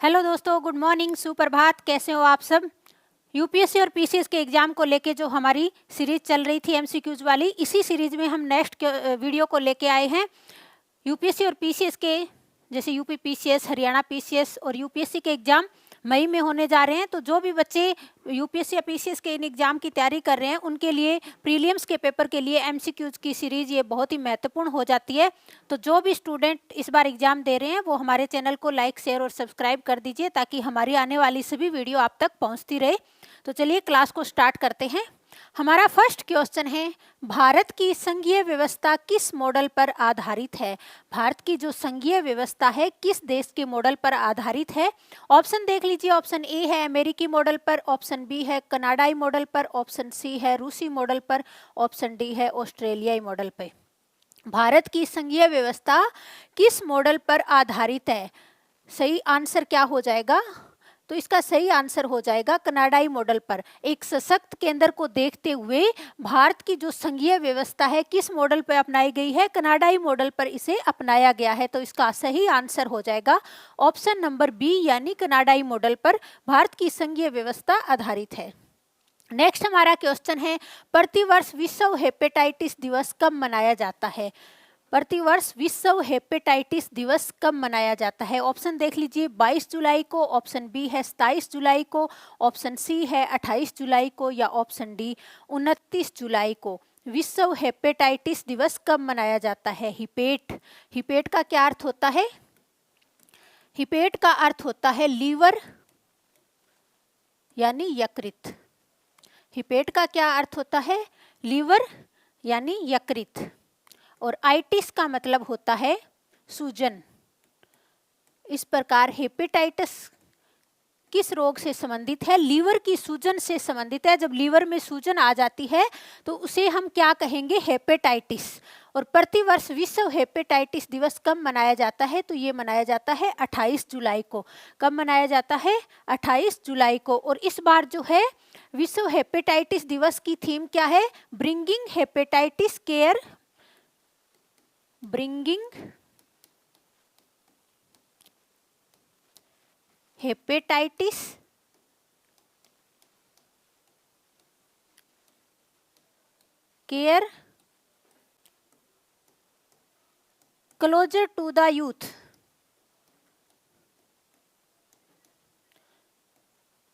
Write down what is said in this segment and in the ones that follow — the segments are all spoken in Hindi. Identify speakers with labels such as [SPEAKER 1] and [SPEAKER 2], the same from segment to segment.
[SPEAKER 1] हेलो दोस्तों, गुड मॉर्निंग, सुप्रभात। कैसे हो आप सब। यूपीएससी और पीसीएस के एग्जाम को लेके जो हमारी सीरीज चल रही थी एमसीक्यूज वाली, इसी सीरीज में हम नेक्स्ट वीडियो को लेके आए हैं। यूपीएससी और पीसीएस के, जैसे यूपी पीसीएस, हरियाणा पीसीएस और यूपीएससी के एग्जाम मई में होने जा रहे हैं। तो जो भी बच्चे यूपीएससी या पीसीएस के इन एग्जाम की तैयारी कर रहे हैं, उनके लिए प्रीलिम्स के पेपर के लिए एमसीक्यूज की सीरीज ये बहुत ही महत्वपूर्ण हो जाती है। तो जो भी स्टूडेंट इस बार एग्जाम दे रहे हैं वो हमारे चैनल को लाइक, शेयर और सब्सक्राइब कर दीजिए, ताकि हमारी आने वाली सभी वीडियो आप तक पहुंचती रहे। तो चलिए क्लास को स्टार्ट करते हैं। हमारा फर्स्ट क्वेश्चन है, भारत की संघीय व्यवस्था किस मॉडल पर आधारित है। भारत की जो संघीय व्यवस्था है किस देश के मॉडल पर आधारित है। ऑप्शन देख लीजिए। ऑप्शन ए है अमेरिकी मॉडल पर, ऑप्शन बी है कनाडाई मॉडल पर, ऑप्शन सी है रूसी मॉडल पर, ऑप्शन डी है ऑस्ट्रेलियाई मॉडल पर। भारत की संघीय व्यवस्था किस मॉडल पर आधारित है। सही आंसर क्या हो जाएगा? तो इसका सही आंसर हो जाएगा कनाडाई मॉडल पर। एक सशक्त केंद्र को देखते हुए भारत की जो संघीय व्यवस्था है किस मॉडल पर अपनाई गई है, कनाडाई मॉडल पर इसे अपनाया गया है। तो इसका सही आंसर हो जाएगा ऑप्शन नंबर बी, यानी कनाडाई मॉडल पर भारत की संघीय व्यवस्था आधारित है। नेक्स्ट हमारा क्वेश्चन है, प्रतिवर्ष विश्व हेपेटाइटिस दिवस कब मनाया जाता है। प्रतिवर्ष विश्व हेपेटाइटिस दिवस कब मनाया जाता है। ऑप्शन देख लीजिए। 22 जुलाई को, ऑप्शन बी है 27 जुलाई को, ऑप्शन सी है 28 जुलाई को, या ऑप्शन डी 29 जुलाई को। विश्व हेपेटाइटिस दिवस कब मनाया जाता है। हिपेट, हिपेट का क्या अर्थ होता है? हिपेट का अर्थ होता है लीवर यानी यकृत। हिपेट का क्या अर्थ होता है? लीवर यानी यकृत। और आइटिस का मतलब होता है सूजन। इस प्रकार हेपेटाइटिस किस रोग से संबंधित है? लीवर की सूजन से संबंधित है। जब लीवर में सूजन आ जाती है तो उसे हम क्या कहेंगे? हेपेटाइटिस। और प्रतिवर्ष विश्व हेपेटाइटिस दिवस कब मनाया जाता है? तो ये मनाया जाता है 28 जुलाई को। कब मनाया जाता है? 28 जुलाई को। और इस बार जो है विश्व हेपेटाइटिस दिवस की थीम क्या है? Bringing hepatitis care, bringing hepatitis care closer to the youth.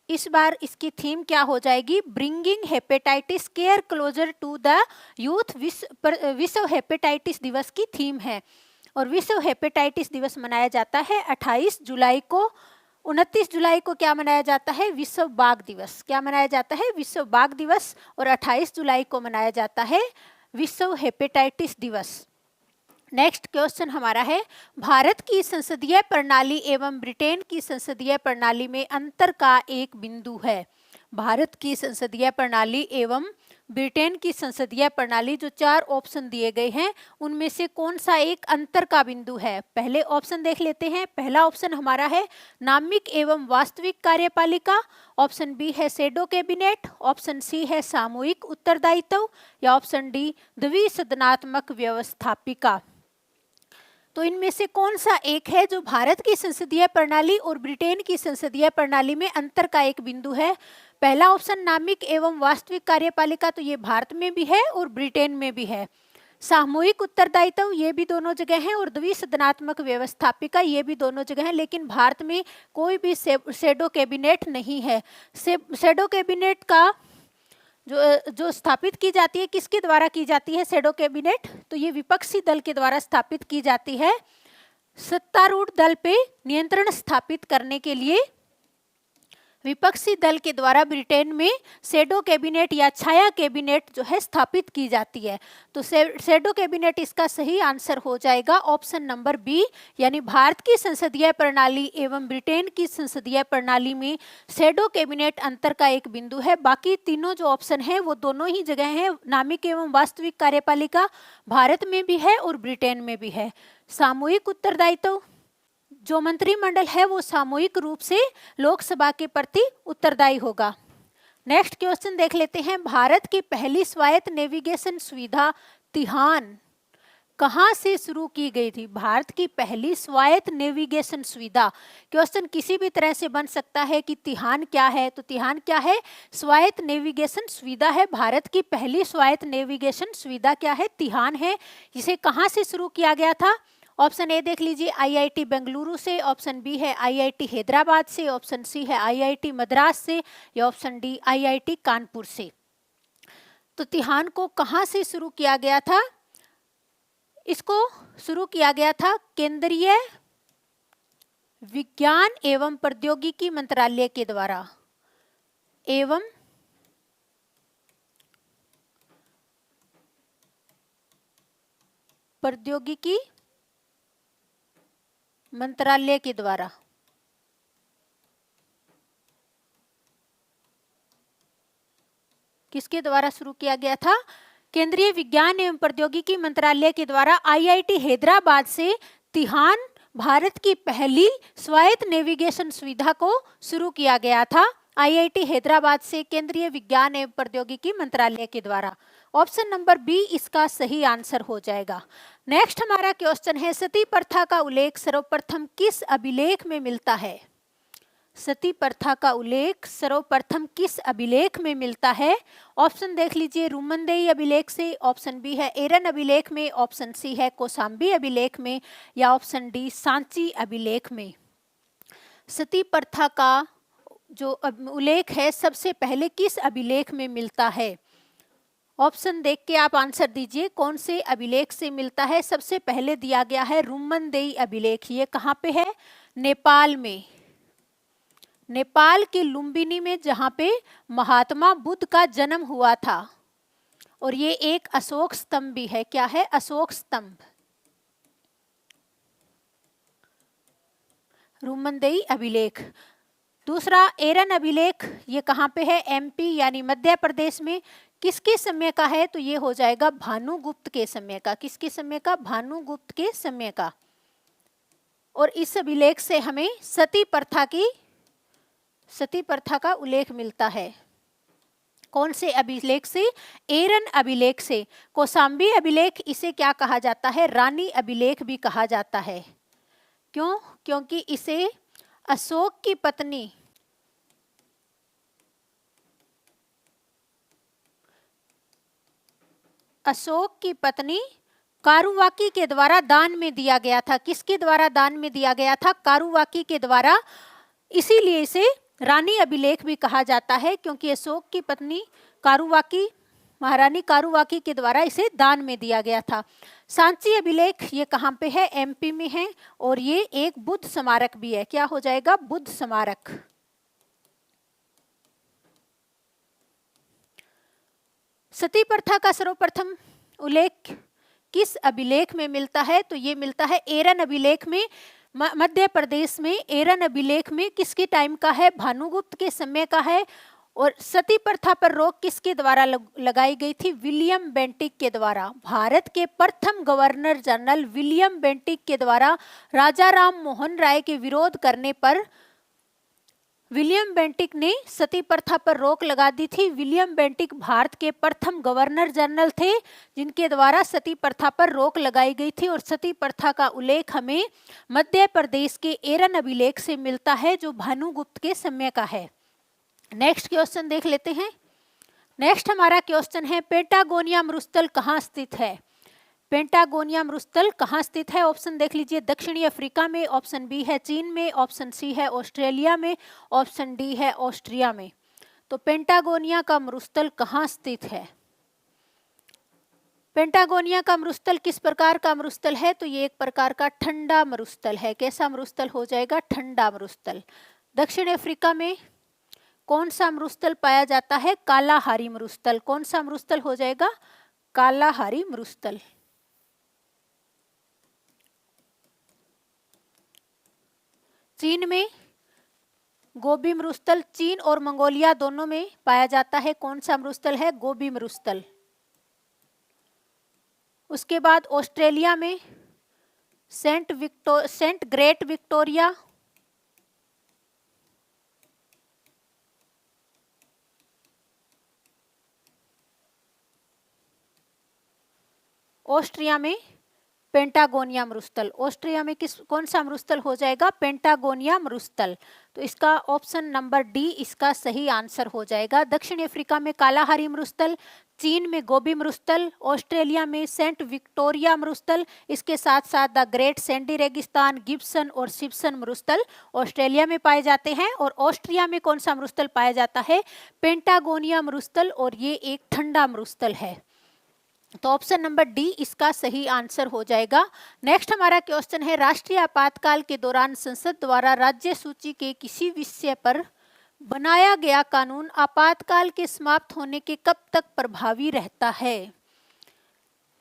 [SPEAKER 1] इस बार इसकी थीम क्या हो जाएगी? Bringing hepatitis care closer to the youth. विश्व हेपेटाइटिस दिवस की थीम है। और विश्व हेपेटाइटिस दिवस मनाया जाता है 28 जुलाई को। 29 जुलाई को क्या मनाया जाता है? विश्व बाघ दिवस। क्या मनाया जाता है? विश्व बाघ दिवस। और 28 जुलाई को मनाया जाता है विश्व हेपेटाइटिस दिवस। नेक्स्ट क्वेश्चन हमारा है, भारत की संसदीय प्रणाली एवं ब्रिटेन की संसदीय प्रणाली में अंतर का एक बिंदु है। भारत की संसदीय प्रणाली एवं ब्रिटेन की संसदीय प्रणाली, जो 4 ऑप्शन दिए गए हैं, उनमें से कौन सा एक अंतर का बिंदु है? पहले ऑप्शन देख लेते हैं। पहला ऑप्शन हमारा है नामिक एवं वास्तविक कार्यपालिका, ऑप्शन बी है शैडो कैबिनेट, ऑप्शन सी है सामूहिक उत्तरदायित्व, या ऑप्शन डी द्विसदनात्मक व्यवस्थापिका। तो इनमें से कौन सा एक है जो भारत की संसदीय प्रणाली और ब्रिटेन की संसदीय प्रणाली में अंतर का एक बिंदु है? पहला ऑप्शन नामिक एवं वास्तविक कार्यपालिका, तो ये भारत में भी है और ब्रिटेन में भी है। सामूहिक उत्तरदायित्व, ये भी दोनों जगह है। और द्विसदनात्मक व्यवस्थापिका, ये भी दोनों जगह है। लेकिन भारत में कोई भी शैडो कैबिनेट नहीं है। शैडो कैबिनेट का जो स्थापित की जाती है, किसके द्वारा की जाती है शैडो कैबिनेट? तो ये विपक्षी दल के द्वारा स्थापित की जाती है। सत्तारूढ़ दल पे नियंत्रण स्थापित करने के लिए विपक्षी दल के द्वारा ब्रिटेन में शैडो कैबिनेट या छाया कैबिनेट जो है स्थापित की जाती है। तो शैडो कैबिनेट इसका सही आंसर हो जाएगा ऑप्शन नंबर बी, यानी भारत की संसदीय प्रणाली एवं ब्रिटेन की संसदीय प्रणाली में शैडो कैबिनेट अंतर का एक बिंदु है। बाकी तीनों जो ऑप्शन है वो दोनों ही जगह है। नामिक एवं वास्तविक कार्यपालिका भारत में भी है और ब्रिटेन में भी है। सामूहिक उत्तरदायित्व, जो मंत्रिमंडल है वो सामूहिक रूप से लोकसभा के प्रति उत्तरदायी होगा। नेक्स्ट क्वेश्चन देख लेते हैं, भारत की पहली स्वायत्त नेविगेशन सुविधा तिहान कहाँ से शुरू की गई थी? भारत की पहली स्वायत्त नेविगेशन सुविधा। क्वेश्चन किसी भी तरह से बन सकता है कि तिहान क्या है, तो तिहान क्या है? स्वायत्त नेविगेशन सुविधा है। भारत की पहली स्वायत्त नेविगेशन सुविधा क्या है? तिहान है। इसे कहाँ से शुरू किया गया था? ऑप्शन ए देख लीजिए, आईआईटी बेंगलुरु से, ऑप्शन बी है आईआईटी हैदराबाद से, ऑप्शन सी है आईआईटी मद्रास से, या ऑप्शन डी आईआईटी कानपुर से। तो तिहान को कहाँ से शुरू किया गया था? इसको शुरू किया गया था केंद्रीय विज्ञान एवं प्रौद्योगिकी मंत्रालय के द्वारा, एवं प्रौद्योगिकी मंत्रालय के द्वारा। किसके द्वारा शुरू किया गया था? केंद्रीय विज्ञान एवं प्रौद्योगिकी मंत्रालय के द्वारा आईआईटी हैदराबाद से तिहान भारत की पहली स्वायत्त नेविगेशन सुविधा को शुरू किया गया था, आईआईटी हैदराबाद से केंद्रीय विज्ञान एवं प्रौद्योगिकी मंत्रालय के द्वारा। ऑप्शन नंबर बी इसका सही आंसर हो जाएगा। नेक्स्ट हमारा क्वेश्चन है, सती प्रथा का उल्लेख सर्वप्रथम किस अभिलेख में मिलता है? सती प्रथा का उल्लेख सर्वप्रथम किस अभिलेख में मिलता है? ऑप्शन देख लीजिए, रुमनदेई अभिलेख से, ऑप्शन बी है एरन अभिलेख में, ऑप्शन सी है कौशाम्बी अभिलेख में, या ऑप्शन डी सांची अभिलेख में। सती प्रथा का जो उल्लेख है सबसे पहले किस अभिलेख में मिलता है? ऑप्शन देख के आप आंसर दीजिए, कौन से अभिलेख से मिलता है? सबसे पहले दिया गया है रुमनदेई अभिलेख। ये कहाँ पे है? नेपाल में, नेपाल के लुम्बिनी में, जहां पे महात्मा बुद्ध का जन्म हुआ था। और ये एक अशोक स्तंभ भी है। क्या है? अशोक स्तंभ। रुमनदेई अभिलेख। दूसरा एरन अभिलेख, ये कहाँ पे है? एमपी यानी मध्य प्रदेश में। किसके समय का है? तो ये हो जाएगा भानुगुप्त के समय का। किसके समय का? भानुगुप्त के समय का। और इस अभिलेख से हमें सती प्रथा का उल्लेख मिलता है। कौन से अभिलेख से? एरन अभिलेख से। कौशाम्बी अभिलेख, इसे क्या कहा जाता है? रानी अभिलेख भी कहा जाता है। क्यों? क्योंकि इसे अशोक की पत्नी कारुवाकी के द्वारा दान में दिया गया था। किसके द्वारा दान में दिया गया था? कारुवाकी के द्वारा। इसीलिए इसे रानी अभिलेख भी कहा जाता है, क्योंकि अशोक की पत्नी कारुवाकी, महारानी कारुवाकी के द्वारा इसे दान में दिया गया था। सांची अभिलेख, ये कहाँ पे है? एमपी में है। और ये एक बुद्ध स्मारक भी है। क्या हो जाएगा? बुद्ध स्मारक। सती प्रथा का सर्वप्रथम उल्लेख किस अभिलेख में मिलता है? तो ये मिलता है एरन अभिलेख में, मध्य प्रदेश में। एरन अभिलेख में किसके टाइम का है? भानुगुप्त के समय का है। और सती प्रथा पर रोक किसके द्वारा लगाई गई थी? विलियम बेंटिक के द्वारा। भारत के प्रथम गवर्नर जनरल विलियम बेंटिक के द्वारा राजा राम मोहन राय के विरोध करने पर विलियम बेंटिक ने सती प्रथा पर रोक लगा दी थी। विलियम बेंटिक भारत के प्रथम गवर्नर जनरल थे जिनके द्वारा सती प्रथा पर रोक लगाई गई थी। और सती प्रथा का उल्लेख हमें मध्य प्रदेश के एरन अभिलेख से मिलता है, जो भानुगुप्त के समय का है। नेक्स्ट क्वेश्चन देख लेते हैं। नेक्स्ट हमारा क्वेश्चन है, पेंटागोनिया मरुस्थल कहाँ स्थित है? पेंटागोनिया मरुस्थल कहाँ स्थित है? ऑप्शन देख लीजिए, दक्षिणी अफ्रीका में, ऑप्शन बी है चीन में, ऑप्शन सी है ऑस्ट्रेलिया में, ऑप्शन डी है ऑस्ट्रिया में। तो पेंटागोनिया का मरुस्थल कहाँ स्थित है? पेंटागोनिया का मरुस्थल किस प्रकार का मरुस्थल है? तो ये एक प्रकार का ठंडा मरुस्थल है। कैसा मरुस्थल हो जाएगा? ठंडा मरुस्थल। दक्षिण अफ्रीका में कौन सा मरुस्थल पाया जाता है? कालाहारी मरुस्थल। कौन सा मरुस्थल हो जाएगा? कालाहारी मरुस्थल। चीन में गोबी मरुस्थल, चीन और मंगोलिया दोनों में पाया जाता है। कौन सा मरुस्थल है? गोबी मरुस्थल। उसके बाद ऑस्ट्रेलिया में सेंट ग्रेट विक्टोरिया, ऑस्ट्रिया में पेंटागोनिया मरुस्थल। ऑस्ट्रिया में कौन सा मरुस्थल हो जाएगा? पेंटागोनिया मरुस्थल। तो इसका ऑप्शन नंबर डी इसका सही आंसर हो जाएगा। दक्षिण अफ्रीका में कालाहारी मरुस्थल, चीन में गोबी मरुस्थल, ऑस्ट्रेलिया में सेंट विक्टोरिया मरुस्थल, इसके साथ साथ द ग्रेट सैंडी रेगिस्तान, गिब्सन और सिप्सन मरुस्थल ऑस्ट्रेलिया में पाए जाते हैं। और ऑस्ट्रिया में कौन सा मरुस्थल पाया जाता है? पेंटागोनिया मरुस्थल, और ये एक ठंडा मरुस्थल है। तो ऑप्शन नंबर डी इसका सही आंसर हो जाएगा। नेक्स्ट हमारा क्वेश्चन है, राष्ट्रीय आपातकाल के दौरान संसद द्वारा राज्य सूची के किसी विषय पर बनाया गया कानून आपातकाल के समाप्त होने के कब तक प्रभावी रहता है?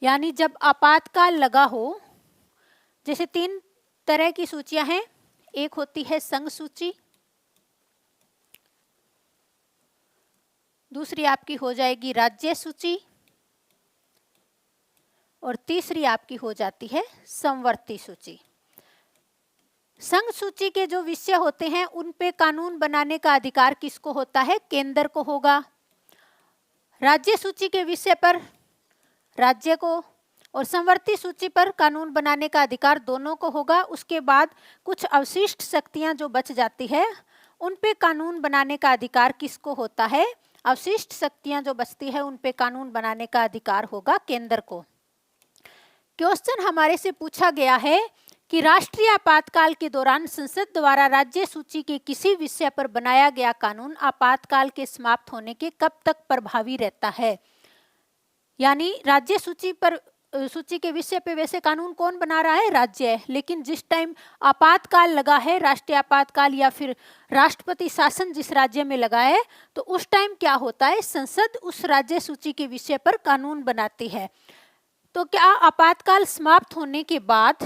[SPEAKER 1] यानी जब आपातकाल लगा हो, जैसे 3 तरह की सूचियां हैं, एक होती है संघ सूची, दूसरी आपकी हो जाएगी राज्य सूची, और तीसरी आपकी हो जाती है समवर्ती सूची। संघ सूची के जो विषय होते हैं उन पे कानून बनाने का अधिकार किसको होता है? केंद्र को होगा। राज्य सूची के विषय पर राज्य को, और समवर्ती सूची पर कानून बनाने का अधिकार दोनों को होगा। उसके बाद कुछ अवशिष्ट शक्तियां जो बच जाती है उन पे कानून बनाने का अधिकार किसको होता है? अवशिष्ट शक्तियां जो बचती है उन पे कानून बनाने का अधिकार होगा केंद्र को। क्वेश्चन हमारे से पूछा गया है कि राष्ट्रीय आपातकाल के दौरान संसद द्वारा राज्य सूची के किसी विषय पर बनाया गया कानून आपातकाल के समाप्त होने के कब तक प्रभावी रहता है? यानी राज्य सूची के विषय पे वैसे कानून कौन बना रहा है? राज्य है। लेकिन जिस टाइम आपातकाल लगा है, राष्ट्रीय आपातकाल या फिर राष्ट्रपति शासन जिस राज्य में लगा है, तो उस टाइम क्या होता है? संसद उस राज्य सूची के विषय पर कानून बनाती है। तो क्या आपातकाल समाप्त होने के बाद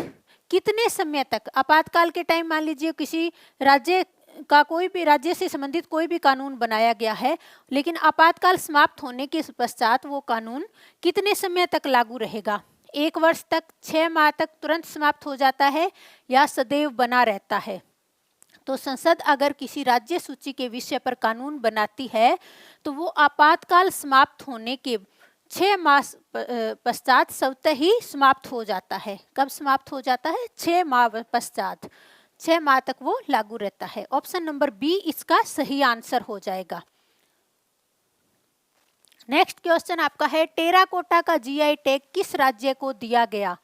[SPEAKER 1] कितने समय तक, आपातकाल के टाइम मान लीजिए किसी राज्य का कोई भी, राज्य से संबंधित कोई भी कानून बनाया गया है, लेकिन आपातकाल समाप्त होने के पश्चात वो कानून कितने समय तक लागू रहेगा? 1 वर्ष तक, 6 माह तक, तुरंत समाप्त हो जाता है, या सदैव बना रहता है? तो संसद अगर किसी राज्य सूची के विषय पर कानून बनाती है तो वो आपातकाल समाप्त होने के 6 माह पश्चात स्वतः ही समाप्त हो जाता है। कब समाप्त हो जाता है? 6 माह पश्चात। 6 माह तक वो लागू रहता है। ऑप्शन नंबर बी इसका सही आंसर हो जाएगा। नेक्स्ट क्वेश्चन आपका है, टेराकोटा का जीआई टैग किस राज्य को दिया गया?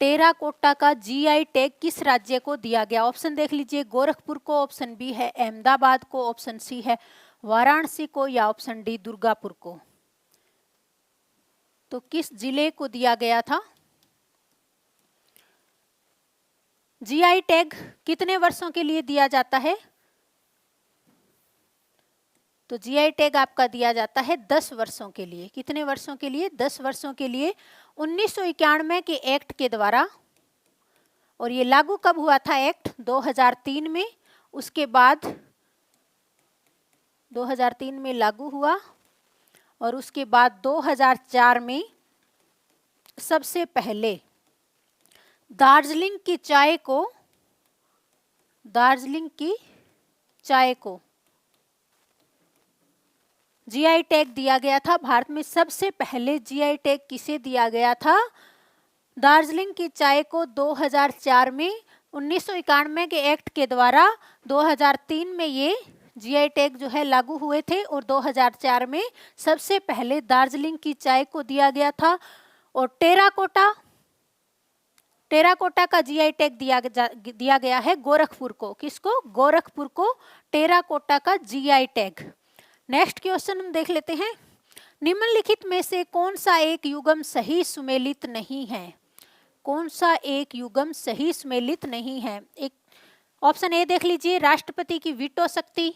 [SPEAKER 1] टेराकोटा का जीआई टैग किस राज्य को दिया गया? ऑप्शन देख लीजिए, गोरखपुर को, ऑप्शन बी है अहमदाबाद को, ऑप्शन सी है वाराणसी को, या ऑप्शन डी दुर्गापुर को। तो किस जिले को दिया गया था? जीआई टैग कितने वर्षों के लिए दिया जाता है? तो जीआई टैग आपका दिया जाता है 10 वर्षों के लिए। कितने वर्षों के लिए? 10 वर्षों के लिए। 1991 के एक्ट के द्वारा, और ये लागू कब हुआ था एक्ट? 2003 में। उसके बाद 2003 में लागू हुआ, और उसके बाद 2004 में सबसे पहले दार्जिलिंग की चाय को जीआई टैग दिया गया था। भारत में सबसे पहले जीआई टैग किसे दिया गया था? दार्जिलिंग की चाय को 2004 में, 1991 के एक्ट के द्वारा 2003 में ये जीआई टैग जो है लागू हुए थे, और 2004 में सबसे पहले दार्जिलिंग की चाय को दिया गया था। और टेराकोटा का जीआई टैग दिया गया है गोरखपुर को। किसको? गोरखपुर को टेराकोटा का जीआई टैग। नेक्स्ट क्वेश्चन हम देख लेते हैं, निम्नलिखित में से कौन सा एक युग्म सही सुमेलित नहीं है? कौन सा एक युग्म सही सुमेलित नहीं है? एक ऑप्शन ए देख लीजिए, राष्ट्रपति की वीटो शक्ति।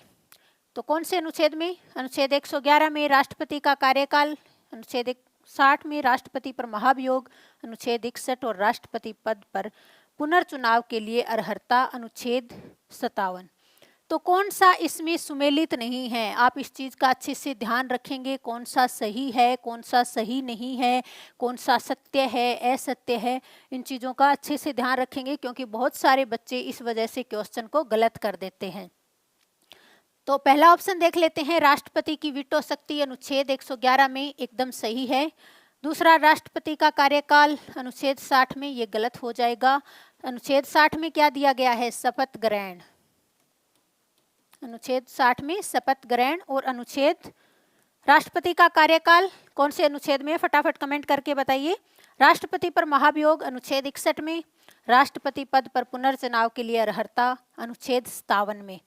[SPEAKER 1] तो कौन से अनुच्छेद में? अनुच्छेद 111 में राष्ट्रपति का कार्यकाल, अनुच्छेद 60 में राष्ट्रपति पर महाभियोग, अनुच्छेद 61 और राष्ट्रपति पद पर पुनर्चुनाव के लिए अर्हता, अनुच्छेद 57। तो कौन सा इसमें सुमेलित नहीं है? आप इस चीज का अच्छे से ध्यान रखेंगे, कौन सा सही है, कौन सा सही नहीं है, कौन सा सत्य है, असत्य है, इन चीजों का अच्छे से ध्यान रखेंगे, क्योंकि बहुत सारे बच्चे इस वजह से क्वेश्चन को गलत कर देते हैं। तो पहला ऑप्शन देख लेते हैं, राष्ट्रपति की वीटो शक्ति अनुच्छेद 111 में एकदम सही है। दूसरा, राष्ट्रपति का कार्यकाल अनुच्छेद 60 में, ये गलत हो जाएगा। अनुच्छेद 60 में क्या दिया गया है? शपथ ग्रहण। अनुच्छेद 60 में शपथ ग्रहण। और अनुच्छेद, राष्ट्रपति का कार्यकाल कौन से अनुच्छेद में? फटाफट कमेंट करके बताइए। राष्ट्रपति पर महाभियोग अनुच्छेद 61 में। राष्ट्रपति पद पर पुनर्चुनाव के लिए अर्हता अनुच्छेद 57 में।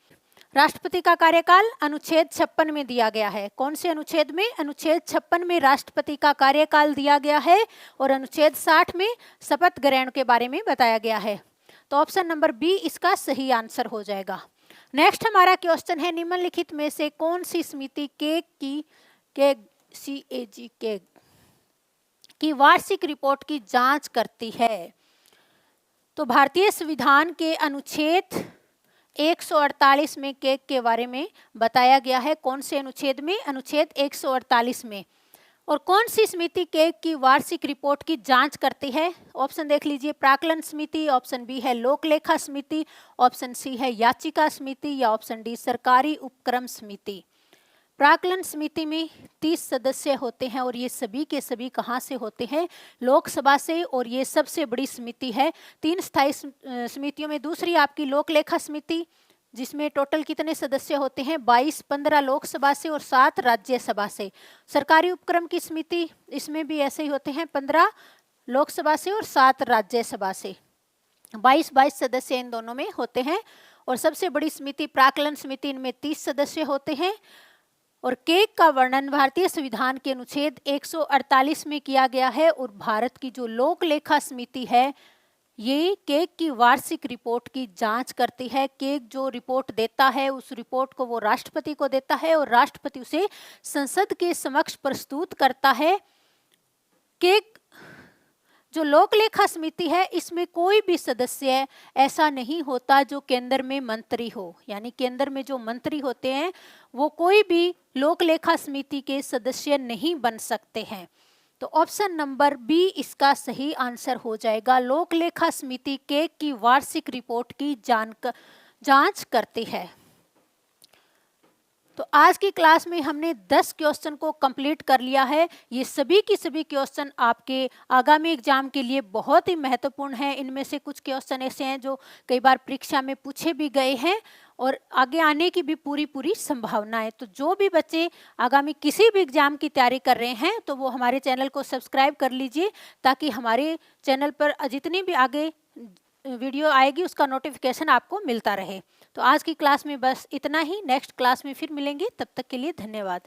[SPEAKER 1] राष्ट्रपति का कार्यकाल अनुच्छेद 56 में दिया गया है। कौन से अनुच्छेद में? अनुच्छेद 56 में राष्ट्रपति का कार्यकाल दिया गया है और अनुच्छेद 60 में शपथ ग्रहण के बारे में बताया गया है। तो ऑप्शन नंबर बी इसका सही आंसर हो जाएगा। नेक्स्ट हमारा क्वेश्चन है, निम्नलिखित में से कौन सी समिति CAG की वार्षिक रिपोर्ट की जांच करती है? तो भारतीय संविधान के अनुच्छेद 148 में केग के बारे में बताया गया है। कौन से अनुच्छेद में? अनुच्छेद 148 में। और कौन सी समिति केग की वार्षिक रिपोर्ट की जांच करती है? ऑप्शन देख लीजिए, प्राक्कलन समिति, ऑप्शन बी है लोक लेखा समिति, ऑप्शन सी है याचिका समिति, या ऑप्शन डी सरकारी उपक्रम समिति। प्राक्कलन समिति में 30 सदस्य होते हैं और ये सभी के सभी कहाँ से होते हैं? लोकसभा से। और ये सबसे बड़ी समिति है 3 स्थायी समितियों में। दूसरी आपकी लोक लेखा समिति, जिसमें टोटल कितने सदस्य होते हैं? 22, 15 लोकसभा से और 7 राज्यसभा से। सरकारी उपक्रम की समिति, इसमें भी ऐसे ही होते हैं, 15 लोकसभा से और 7 राज्यसभा से। 22 सदस्य इन दोनों में होते हैं। और सबसे बड़ी समिति प्राक्कलन समिति, इनमें 30 सदस्य होते हैं। और केग का वर्णन भारतीय संविधान के अनुच्छेद 148 में किया गया है। और भारत की जो लोक लेखा समिति है, ये केग की वार्षिक रिपोर्ट की जांच करती है। केग जो रिपोर्ट देता है, उस रिपोर्ट को वो राष्ट्रपति को देता है और राष्ट्रपति उसे संसद के समक्ष प्रस्तुत करता है। केग जो लोक लेखा समिति है, इसमें कोई भी सदस्य ऐसा नहीं होता जो केंद्र में मंत्री हो। यानी केंद्र में जो मंत्री होते हैं वो कोई भी लोक लेखा समिति के सदस्य नहीं बन सकते हैं। तो ऑप्शन नंबर बी इसका सही आंसर हो जाएगा। लोक लेखा समिति केग की वार्षिक रिपोर्ट की जांच करती है। तो आज की क्लास में हमने 10 क्वेश्चन को कंप्लीट कर लिया है। ये सभी की सभी क्वेश्चन आपके आगामी एग्जाम के लिए बहुत ही महत्वपूर्ण हैं। इनमें से कुछ क्वेश्चन ऐसे हैं जो कई बार परीक्षा में पूछे भी गए हैं और आगे आने की भी पूरी संभावना है। तो जो भी बच्चे आगामी किसी भी एग्जाम की तैयारी कर रहे हैं, तो वो हमारे चैनल को सब्सक्राइब कर लीजिए, ताकि हमारे चैनल पर जितनी भी आगे वीडियो आएगी उसका नोटिफिकेशन आपको मिलता रहे। तो आज की क्लास में बस इतना ही। नेक्स्ट क्लास में फिर मिलेंगे, तब तक के लिए धन्यवाद।